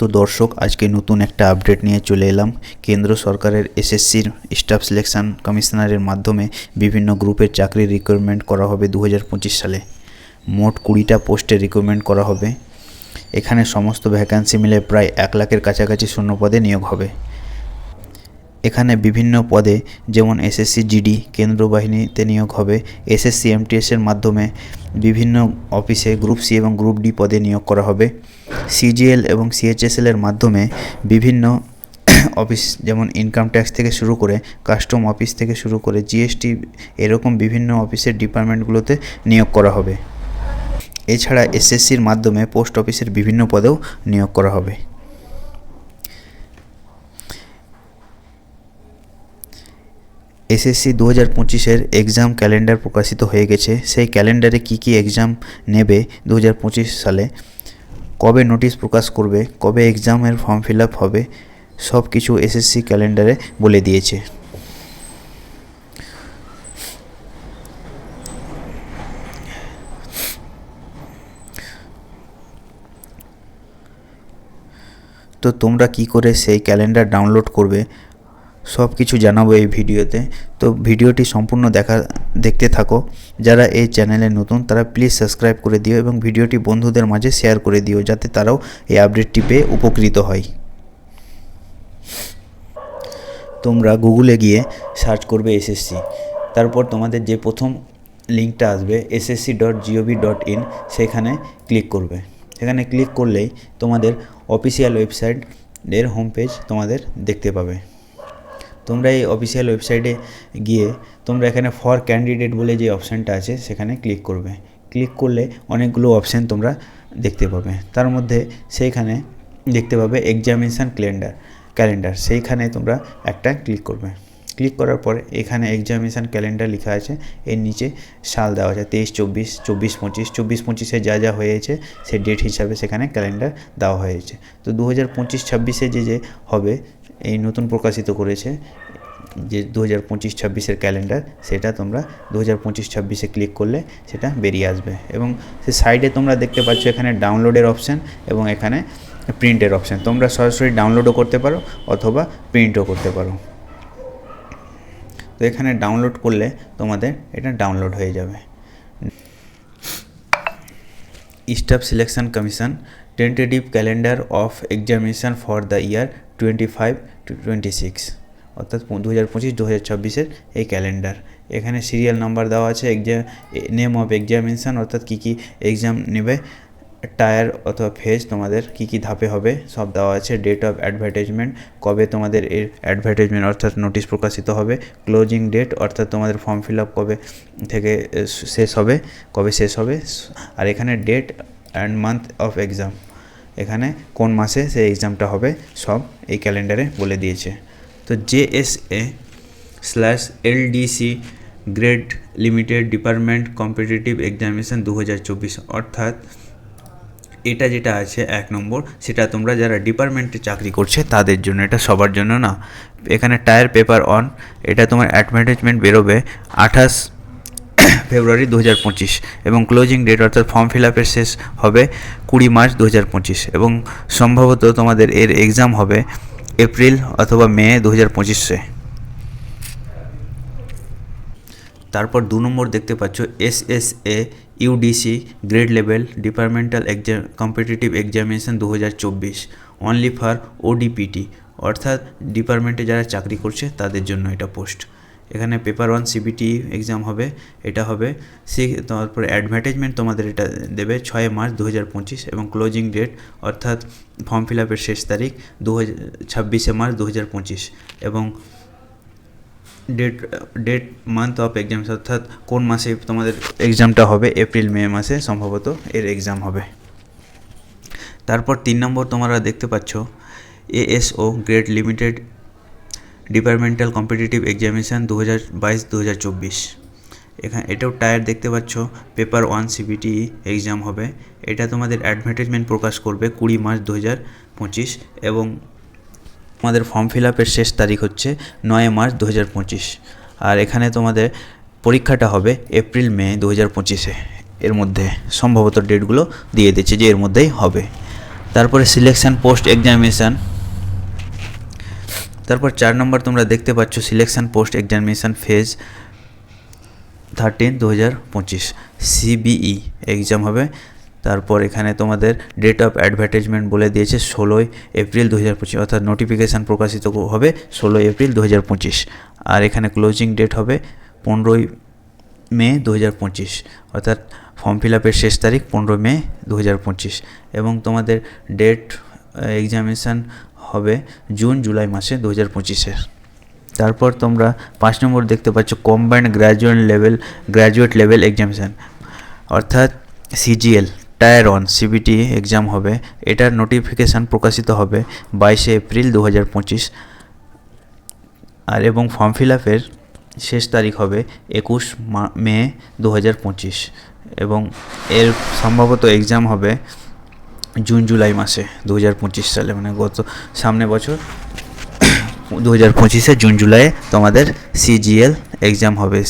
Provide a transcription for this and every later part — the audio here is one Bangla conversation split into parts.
তো দর্শক, আজকে নতুন একটা আপডেট নিয়ে চলে এলাম। কেন্দ্র সরকারের এসএসসির স্টাফ সিলেকশন কমিশনারের মাধ্যমে বিভিন্ন গ্রুপের চাকরির রিক্রুটমেন্ট করা হবে 2025 সালে। মোট 20টা পোস্টে রিক্রুটমেন্ট করা হবে। এখানে সমস্ত ভ্যাকান্সি মিলে প্রায় 1 লাখের কাছাকাছি শূন্য পদে নিয়োগ হবে। এখানে বিভিন্ন পদে যেমন এসএসসি জিডি কেন্দ্র বাহিনীতে নিয়োগ হবে। এসএসসি এমটিএসের মাধ্যমে বিভিন্ন অফিসে গ্রুপ সি এবং গ্রুপ ডি পদে নিয়োগ করা হবে। সিজিএল এবং সিএইচএসএলের মাধ্যমে বিভিন্ন অফিস যেমন ইনকাম ট্যাক্স থেকে শুরু করে কাস্টম অফিস থেকে শুরু করে জিএসটি এরকম বিভিন্ন অফিসের ডিপার্টমেন্টগুলোতে নিয়োগ করা হবে। এছাড়া এসএসসির মাধ্যমে পোস্ট অফিসের বিভিন্ন পদেও নিয়োগ করা হবে। এসএসসি 2025-এর এক্সাম ক্যালেন্ডার প্রকাশিত হয়ে গেছে। সেই ক্যালেন্ডারে কি এক্সাম নেবে 2025 সালে, কবে নোটিশ প্রকাশ করবে, কবে এক্সামের ফর্ম ফিল আপ হবে, সব কিছু এসএসসি ক্যালেন্ডারে বলে দিয়েছে। তো তোমরা কি করে সেই ক্যালেন্ডার ডাউনলোড করবে সব কিছু জানাবো এই ভিডিওতে। তো ভিডিওটি সম্পূর্ণ দেখতে থাকো। যারা এই চ্যানেলে নতুন তারা প্লিজ সাবস্ক্রাইব করে দিও এবং ভিডিওটি বন্ধুদের মাঝে শেয়ার করে দিও, যাতে তারাও এই আপডেটটি পেয়ে উপকৃত হয়। তোমরা গুগলে গিয়ে সার্চ করবে এসএসসি, তারপর তোমাদের যে প্রথম লিঙ্কটা আসবে ssc.gov.in, সেখানে ক্লিক করবে। সেখানে ক্লিক করলেই তোমাদের অফিসিয়াল ওয়েবসাইটের হোম পেজ তোমাদের দেখতে পাবে। তোমরা এই অফিসিয়াল ওয়েবসাইটে গিয়ে তোমরা এখানে ফর ক্যান্ডিডেট বলে যে অপশানটা আছে সেখানে ক্লিক করবে। ক্লিক করলে অনেকগুলো অপশান তোমরা দেখতে পাবে। তার মধ্যে সেইখানে দেখতে পাবে এক্সামিনেশান ক্যালেন্ডার, সেইখানে তোমরা একটা ক্লিক করবে। ক্লিক করার পর এখানে এক্সামিনেশান ক্যালেন্ডার লেখা আছে, এর নিচে সাল দেওয়া আছে 23-24, 24-25, 24-25-এ যা হয়েছে সে ডেট হিসাবে সেখানে ক্যালেন্ডার দেওয়া হয়েছে। তো 2025-26-এ যে হবে এই নতুন প্রকাশিত করেছে যে 2025-26-এর ক্যালেন্ডার, সেটা তোমরা 2025-26-এ ক্লিক করলে সেটা বেরিয়ে আসবে। এবং সে সাইডে তোমরা দেখতে পাচ্ছ এখানে ডাউনলোডের অপশান এবং এখানে প্রিন্টের অপশান। তোমরা সরাসরি ডাউনলোডও করতে পারো অথবা প্রিন্টও করতে পারো। তো এখানে ডাউনলোড করলে তোমাদের এটা ডাউনলোড হয়ে যাবে। Staff selection commission tentative calendar of examination for the year 25-26, অর্থাৎ 2025-2026-এর এই ক্যালেন্ডার। এখানে সিরিয়াল নাম্বার দেওয়া আছে, নেম অফ এক্সামিনেশন অর্থাৎ কী এক্সাম নেবে, টায়ার অথবা ফেজ তোমাদের কী ধাপে হবে সব দেওয়া আছে। ডেট অফ অ্যাডভার্টাইজমেন্ট, কবে তোমাদের এর অ্যাডভার্টাইজমেন্ট অর্থাৎ নোটিশ প্রকাশিত হবে। ক্লোজিং ডেট অর্থাৎ তোমাদের ফর্ম ফিল আপ কবে থেকে শেষ হবে। আর এখানে date and month of exam, এখানে কোন মাসে সেই এক্সামটা হবে সব এই ক্যালেন্ডারে বলে দিয়েছে। তো JSA/LDC grade limited department competitive examination 2024, অর্থাৎ এটা যেটা আছে 1 নম্বর, সেটা তোমরা যারা ডিপার্টমেন্টে চাকরি করছে তাদের জন্য, এটা সবার জন্য না। এখানে টায়ার পেপার অন, এটা তোমার অ্যাডভার্টাইজমেন্ট বেরোবে 28 ফেব্রুয়ারি 2025 এবং ক্লোজিং ডেট অর্থাৎ ফর্ম ফিল আপের শেষ হবে 20 মার্চ 2025 এবং সম্ভবত তোমাদের এর এক্সাম হবে এপ্রিল অথবা মে 2025-এ। তারপর 2 নম্বর দেখতে পাচ্ছ SSA UDC grade level departmental competitive examination 2024 only for ODPT, অর্থাৎ ডিপার্টমেন্টে যারা চাকরি করছে তাদের জন্য এটা পোস্ট। এখানে পেপার 1 CBT এক্সাম হবে, এটা হবে তারপরে অ্যাডভার্টাইজমেন্ট তোমাদের এটা দেবে 6 মার্চ 2025 এবং ক্লোজিং ডেট অর্থাৎ ফর্ম ফিল আপের শেষ তারিখ 26 মার্চ 2025 এবং ডেট মান্থ অফ এক্সাম অর্থাৎ কোন মাসে তোমাদের এক্সামটা হবে, এপ্রিল মে মাসে সম্ভবত এর এক্সাম হবে। তারপর 3 নম্বর তোমরা দেখতে পাচ্ছ ASO grade limited departmental competitive examination 2022-2024, এখানে এটাও টায়ার দেখতে পাচ্ছ। পেপার 1 CBT এক্সাম হবে, এটা তোমাদের অ্যাডভার্টাইজমেন্ট প্রকাশ করবে 20 মার্চ 2025 এবং তোমাদের ফর্ম ফিল আপের শেষ তারিখ হচ্ছে 9 মার্চ 2025। আর এখানে তোমাদের পরীক্ষাটা হবে এপ্রিল মে 2025-এ, এর মধ্যে সম্ভবত ডেটগুলো দিয়ে দিচ্ছে যে এর মধ্যেই হবে। তারপরে সিলেকশন পোস্ট এক্সামিনেশান, তারপর 4 নম্বর তোমরা দেখতে পাচ্ছ selection post examination phase 13 2025 CBE exam হবে। তারপর এখানে তোমাদের ডেট অফ অ্যাডভার্টাইজমেন্ট বলে দিয়েছে 16 এপ্রিল 2025, অর্থাৎ নোটিফিকেশান প্রকাশিত হবে 16 এপ্রিল 2025। আর এখানে ক্লোজিং ডেট হবে 15 মে 2025, অর্থাৎ ফর্ম ফিল আপের শেষ তারিখ 15 মে 2025। এবং তোমাদের ডেট এক্সামিনেশান হবে জুন জুলাই মাসে 2025-এর। তারপর তোমরা 5 নম্বর দেখতে পাচ্ছ কম্বাইন্ড গ্র্যাজুয়েট লেভেল এক্সামিনেশান, অর্থাৎ সিজিএল টায়ার 1 সিবিটি এক্সাম হবে। এটার নোটিফিকেশান প্রকাশিত হবে 22 এপ্রিল 2025। আর এবং ফর্ম ফিল আপের শেষ তারিখ হবে 21 মে 2025 এবং এর সম্ভবত এক্সাম হবে জুন জুলাই মাসে 2025 সালে, মানে সামনে বছর 2025-এ জুন জুলাইয়ে তোমাদের সিজিএল এক্সাম হবে।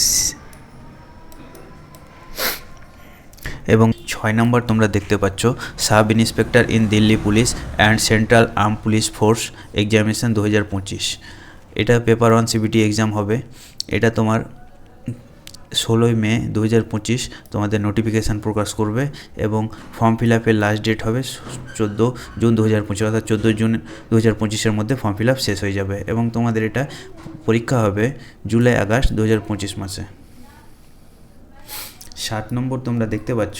এবং 6 নম্বর তোমরা দেখতে পাচ্ছ sub inspector in Delhi police and central arm police force examination 2025। এটা পেপার 1 সিবিটি এক্সাম হবে। এটা তোমার 16 মে 2025 তোমাদের নোটিফিকেশান প্রকাশ করবে এবং ফর্ম ফিল আপের লাস্ট ডেট হবে 14 জুন 2025, অর্থাৎ 14 জুন 2025-এর মধ্যে ফর্ম ফিল আপ শেষ হয়ে যাবে এবং তোমাদের এটা পরীক্ষা হবে জুলাই আগস্ট 2025 মাসে। 7 নম্বর তোমরা দেখতে পাচ্ছ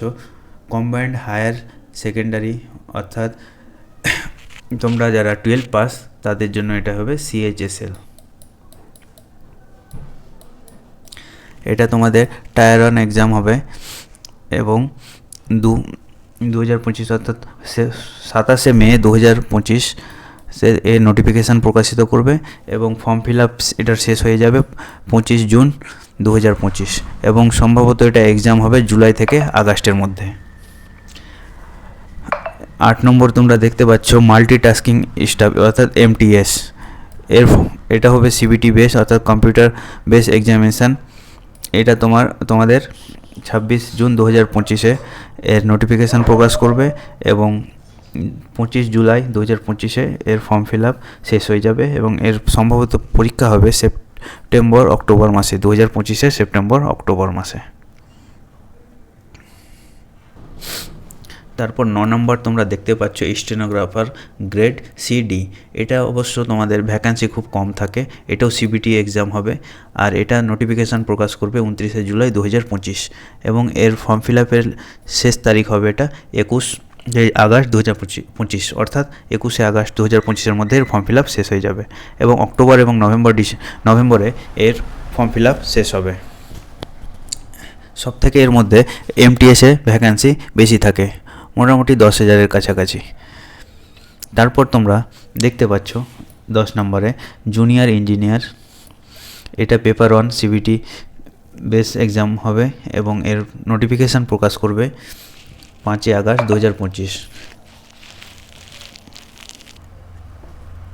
কম্বাইন্ড হায়ার সেকেন্ডারি, অর্থাৎ তোমরা যারা 12 পাস তাদের জন্য এটা হবে সিএইচএসএল। এটা তোমাদের টায়ার 1 এক্সাম হবে এবং 2025 অর্থাৎ 27 মে 2025 এর নোটিফিকেশান প্রকাশিত করবে এবং ফর্ম ফিল আপ এটার শেষ হয়ে যাবে 25 জুন 2025 এবং সম্ভবত এটা এক্সাম হবে জুলাই থেকে আগস্টের মধ্যে। 8 নম্বর তোমরা দেখতে পাচ্ছ মাল্টিটাস্কিং স্টাফ, অর্থাৎ এমটিএস এটা হবে সিবিটি বেস, অর্থাৎ কম্পিউটার বেস এক্সামিনেশান। এটা তোমাদের 26 জুন 2025-এ এর নোটিফিকেশান প্রকাশ করবে এবং 25 জুলাই 2025-এ এর ফর্ম ফিল আপ শেষ হয়ে যাবে এবং এর সম্ভবত পরীক্ষা হবে সেপ্টেম্বর অক্টোবর মাসে, 2025-এ সেপ্টেম্বর অক্টোবর মাসে। তারপর 9 নম্বর তোমরা দেখতে পাচ্ছ স্টেনোগ্রাফার গ্রেড সিডি। এটা অবশ্য তোমাদের ভ্যাকান্সি খুব কম থাকে, এটাও সিবিটি এক্সাম হবে আর এটা নোটিফিকেশান প্রকাশ করবে 29 জুলাই 2025 এবং এর ফর্ম ফিল আপের শেষ তারিখ হবে এটা 21 আগস্ট 2025, অর্থাৎ 21 আগস্ট 2025-এর মধ্যে এর ফর্ম ফিল আপ শেষ হয়ে যাবে এবং অক্টোবর এবং নভেম্বরে এর ফর্ম ফিল আপ শেষ হবে। সব থেকে এর মধ্যে এমটিএসে ভ্যাকান্সি বেশি থাকে, মোটামুটি 10,000-এর কাছাকাছি। তারপর তোমরা দেখতে পাচ্ছ 10 নম্বরে জুনিয়র ইঞ্জিনিয়ার, এটা পেপার 1 সিবিটি বেস এক্সাম হবে এবং এর নোটিফিকেশান প্রকাশ করবে 5 আগস্ট 2025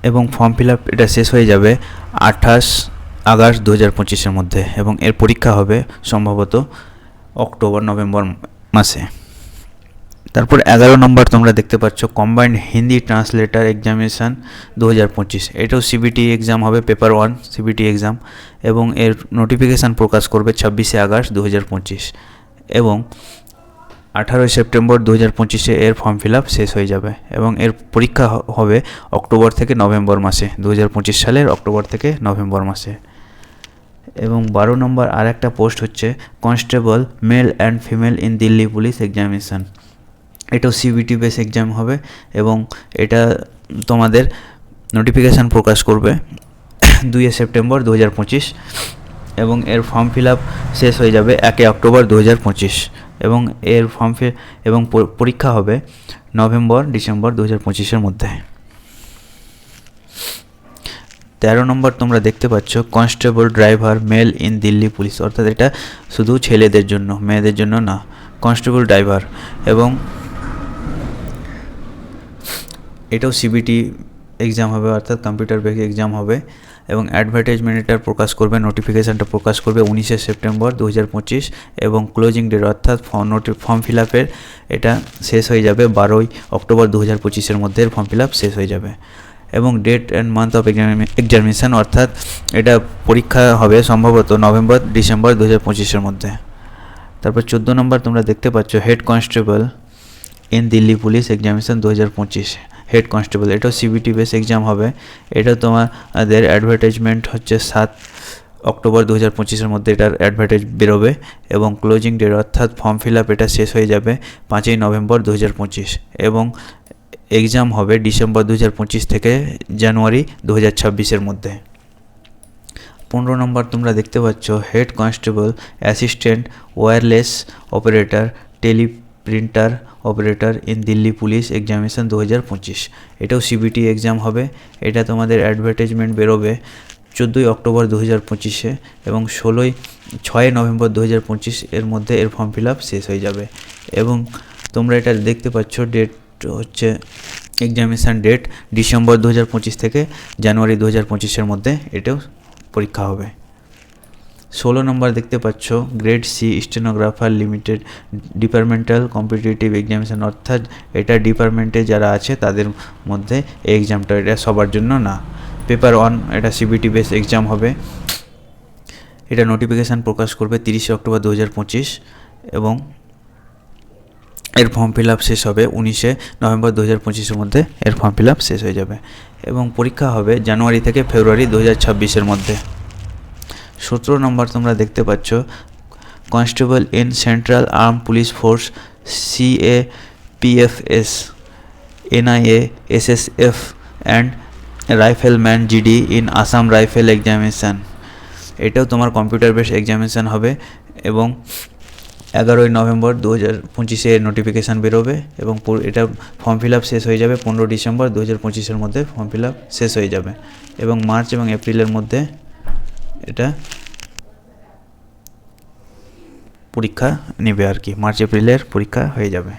এবং ফর্ম ফিল আপ এটা শেষ হয়ে যাবে 28 আগস্ট 2025-এর মধ্যে এবং এর পরীক্ষা হবে সম্ভবত অক্টোবর নভেম্বর মাসে। তারপর 11 নম্বর তোমরা দেখতে পাচ্ছ কম্বাইন্ড হিন্দি ট্রান্সলেটার এক্সামিনেশান 2025। এটাও সিবিটি এক্সাম হবে, পেপার 1 সিবিটি এক্সাম এবং এর নোটিফিকেশান প্রকাশ করবে 26 আগস্ট 2025 এবং 18 সেপ্টেম্বর 2025-এ এর ফর্ম ফিল আপ শেষ হয়ে যাবে এবং এর পরীক্ষা হবে অক্টোবর থেকে নভেম্বর মাসে, 2025 সালের অক্টোবর থেকে নভেম্বর মাসে। এবং 12 নম্বর আর একটা পোস্ট হচ্ছে constable male and female in Delhi police examination. এটাও সিবিটি বেস এক্সাম হবে এবং এটা তোমাদের নোটিফিকেশান প্রকাশ করবে 2 সেপ্টেম্বর 2025 এবং এর ফর্ম ফিল আপ শেষ হয়ে যাবে 1 অক্টোবর 2025 এবং এর এবং পরীক্ষা হবে নভেম্বর-ডিসেম্বর 2025-এর মধ্যে। 13 নম্বর তোমরা দেখতে পাচ্ছ constable driver mail in Delhi police, অর্থাৎ এটা শুধু ছেলেদের জন্য, মেয়েদের জন্য না, কনস্টেবল ড্রাইভার এবং এটাও সিবিটি এক্সাম হবে, অর্থাৎ কম্পিউটার বেস এক্সাম হবে এবং অ্যাডভার্টাইজমেন্ট এটা প্রকাশ করবে, নোটিফিকেশানটা প্রকাশ করবে 19শে সেপ্টেম্বর 2025 এবং ক্লোজিং ডেট অর্থাৎ ফর্ম ফিল আপের এটা শেষ হয়ে যাবে 12ই অক্টোবর 2025-এর মধ্যে ফর্ম ফিল আপ শেষ হয়ে যাবে। এবং date and month of examination অর্থাৎ এটা পরীক্ষা হবে সম্ভবত নভেম্বর ডিসেম্বর 2025-এর মধ্যে। তারপর 14 নম্বর তোমরা দেখতে পাচ্ছ head constable in Delhi police examination 2025 head constable, এটাও সিবিটি বেস এক্সাম হবে। এটা তোমাদের অ্যাডভার্টাইজমেন্ট হচ্ছে 7 অক্টোবর 2025-এর মধ্যে এটার অ্যাডভার্টাইজ বেরোবে এবং ক্লোজিং ডেট অর্থাৎ ফর্ম ফিল আপ এটা শেষ হয়ে যাবে 5ই নভেম্বর 2025 এবং এক্সাম হবে ডিসেম্বর 2025 থেকে জানুয়ারি 2026-এর মধ্যে। 15 নম্বর তোমরা দেখতে পাচ্ছ head constable assistant wireless operator teleprinter operator in Delhi police examination 2025, এটাও সিবিটি এক্সাম হবে। এটা তোমাদের অ্যাডভার্টাইজমেন্ট বেরোবে 14ই অক্টোবর 2025-এ এবং 6ই নভেম্বর 2025 এর মধ্যে এর ফর্ম ফিল আপ শেষ হয়ে যাবে। এবং তোমরা এটা দেখতে পাচ্ছ ডেট হচ্ছে এক্সামিনেশান ডেট ডিসেম্বর 2025 থেকে জানুয়ারি 2025-এর মধ্যে এটাও পরীক্ষা হবে। 16 নম্বর দেখতে পাচ্ছ grade C stenographer limited departmental competitive examination অর্থাৎ এটা ডিপার্টমেন্টে যারা আছে তাদের মধ্যে এই এক্সামটা, এটা সবার জন্য না। পেপার 1 এটা সিবিটি বেস এক্সাম হবে। এটা নোটিফিকেশান প্রকাশ করবে 30শে অক্টোবর 2025 এবং এর ফর্ম ফিল আপ শেষ হবে 19শে নভেম্বর 2025-এর মধ্যে এর ফর্ম ফিল আপ শেষ হয়ে যাবে এবং পরীক্ষা হবে জানুয়ারি থেকে ফেব্রুয়ারি 2026-এর মধ্যে। 17 নম্বর তোমরা দেখতে পাচ্ছ constable in central arm police force CAPFS NIA SSF and rifleman GD in Assam rifle examination, এটাও তোমার কম্পিউটার বেস এক্সামিনেশান হবে এবং 11ই নভেম্বর 2025-এ নোটিফিকেশান বেরোবে এবং এটা ফর্ম ফিল আপ শেষ হয়ে যাবে 15 ডিসেম্বর 2025-এর মধ্যে ফর্ম ফিল আপ শেষ হয়ে যাবে এবং মার্চ এবং এপ্রিলের মধ্যে এটা পরীক্ষা নেবে আর কি, মার্চ এপ্রিলের পরীক্ষা হয়ে যাবে।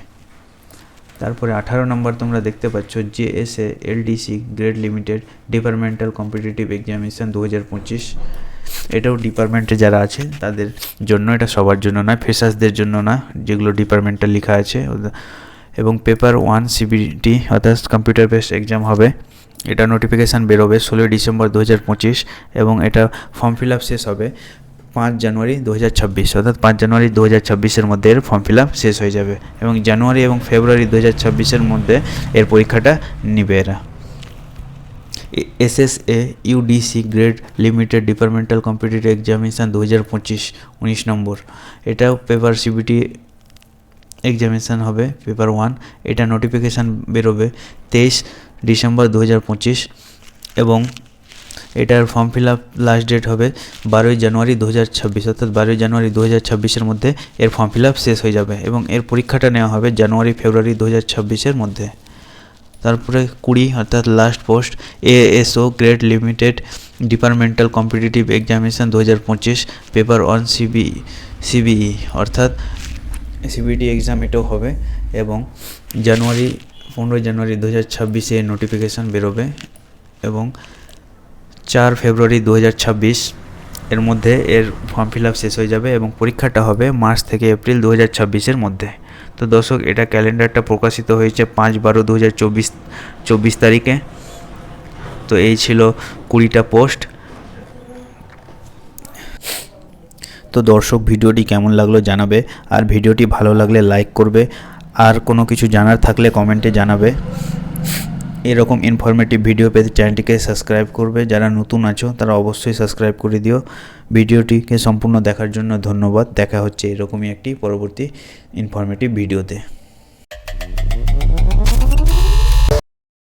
তারপরে 18 নম্বর তোমরা দেখতে পাচ্ছ JSA LDC grade limited departmental competitive examination 2025, এটাও ডিপার্টমেন্টে যারা আছে তাদের জন্য, এটা সবার জন্য নয়, ফ্রেশার্সদের জন্য না যেগুলো ডিপার্টমেন্টাল লেখা আছে। এবং পেপার 1 সিবিটি অর্থাৎ কম্পিউটার বেসড এক্সাম হবে। এটা নোটিফিকেশান বেরোবে 16 ডিসেম্বর 2025 এবং এটা ফর্ম ফিল আপ শেষ হবে 5 জানুয়ারি 2026 অর্থাৎ 5 জানুয়ারি 2026-এর মধ্যে এর ফর্ম ফিল আপ শেষ হয়ে যাবে এবং জানুয়ারি এবং ফেব্রুয়ারি 2026-এর মধ্যে এর পরীক্ষাটা নিবে এরা। SSA UDC grade limited departmental competitive examination 2025 19 নম্বর, এটাও পেপার সিবিটি এক্সামিনেশান হবে পেপার 1, এটা নোটিফিকেশান বেরোবে 23 ডিসেম্বর 2025 এবং এটার form fill up last date হবে 12ই জানুয়ারি 2026 অর্থাৎ 12ই জানুয়ারি 2026-এর মধ্যে এর ফর্ম ফিল আপ শেষ হয়ে যাবে এবং এর পরীক্ষাটা নেওয়া হবে জানুয়ারি ফেব্রুয়ারি 2026-এর মধ্যে। তারপরে 20 অর্থাৎ last post ASO grade limited departmental competitive examination 2025 paper 1 CBE অর্থাৎ সিবিটি এক্সাম এটাও হবে এবং 15 জানুয়ারি 2026-এ নোটিফিকেশান বেরোবে এবং 4 ফেব্রুয়ারি 2026 এর মধ্যে এর ফর্ম ফিল আপ শেষ হয়ে যাবে এবং পরীক্ষাটা হবে মার্চ থেকে এপ্রিল 2026-এর মধ্যে। তো দর্শক, এটা ক্যালেন্ডারটা প্রকাশিত হয়েছে 5/12/2024 তারিখে। তো এই ছিল 20টা পোস্ট। তো দর্শক, ভিডিওটি কেমন লাগলো জানাবে, আর ভিডিওটি ভালো লাগলে লাইক করবে, আর কোনো কিছু জানার থাকলে কমেন্টে জানাবে। এরকম ইনফরমেটিভ ভিডিও পেতে চ্যানেলটিকে সাবস্ক্রাইব করবে, যারা নতুন আছো তারা অবশ্যই সাবস্ক্রাইব করে দিও। ভিডিওটিকে সম্পূর্ণ দেখার জন্য ধন্যবাদ। দেখা হচ্ছে এরকমই একটি পরবর্তী ইনফরমেটিভ ভিডিওতে।